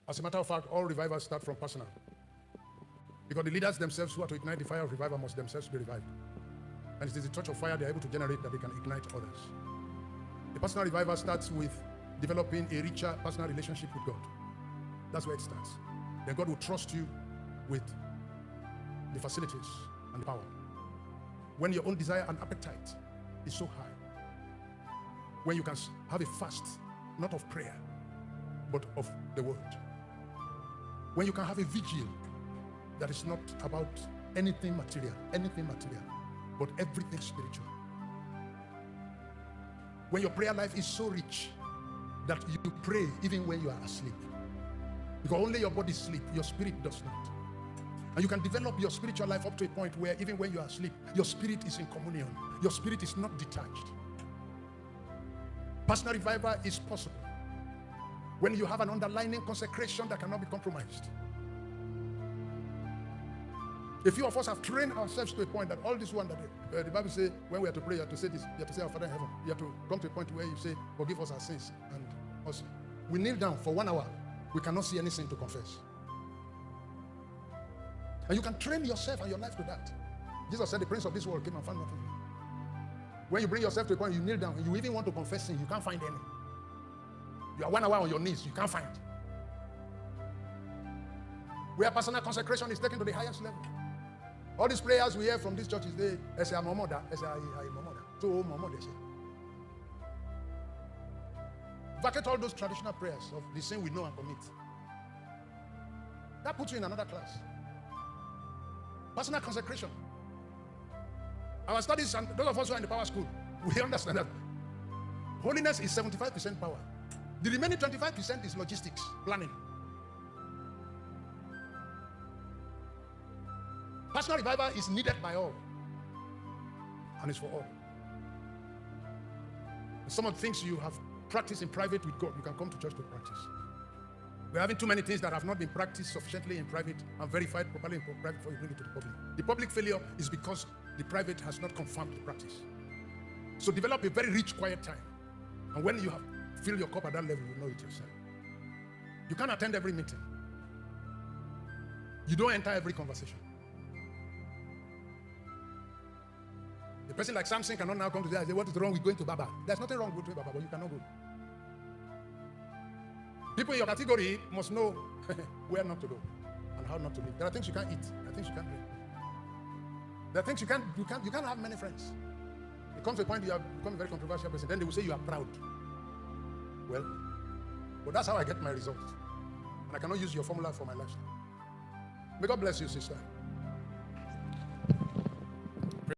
As a matter of fact, all revivals start from personal. Because the leaders themselves who are to ignite the fire of revival must themselves be revived. And it is the torch of fire they are able to generate that they can ignite others. The personal revival starts with developing a richer personal relationship with God. That's where it starts. Then God will trust you with the facilities and the power. When your own desire and appetite is so high, when you can have a fast, not of prayer, but of the word. When you can have a vigil that is not about anything material, but everything spiritual. When your prayer life is so rich that you pray even when you are asleep. Because only your body sleeps, your spirit does not. And you can develop your spiritual life up to a point where even when you are asleep, your spirit is in communion. Your spirit is not detached. Personal revival is possible when you have an underlying consecration that cannot be compromised. A few of us have trained ourselves to a point that all this one that the Bible says, when we have to pray, you have to say this, you have to say, our Father in heaven. You have to come to a point where you say, forgive us our sins. And also, we kneel down for 1 hour. We cannot see any sin to confess. And you can train yourself and your life to that. Jesus said, the prince of this world came and found nothing. When you bring yourself to a point, you kneel down, and you even want to confess sin, you can't find any. You are 1 hour on your knees, you can't find. Where personal consecration is taken to the highest level. All these prayers we hear from these churches, they say, I'm a mother, they say, I'm a mother. So, mama, they say. Vacate all those traditional prayers of the sin we know and commit. That puts you in another class. Personal consecration. Our studies, and those of us who are in the power school, we understand that holiness is 75% power. The remaining 25% is logistics, planning. Personal revival is needed by all. And it's for all. Some of the things you have practiced in private with God, you can come to church to practice. We're having too many things that have not been practiced sufficiently in private and verified properly in private before you bring it to the public. The public failure is because the private has not confirmed the practice. So develop a very rich, quiet time. And when you have filled your cup at that level, you know it yourself. You can't attend every meeting. You don't enter every conversation. A person like Samson cannot now come to and say, what is wrong with going to Baba? There's nothing wrong with going to Baba, but you cannot go. People in your category must know where not to go and how not to live. There are things you can't eat. There are things you can't drink. There are things you can't have many friends. It comes to a point you have become a very controversial person. Then they will say you are proud. Well, but that's how I get my results. And I cannot use your formula for my lifestyle. May God bless you, sister.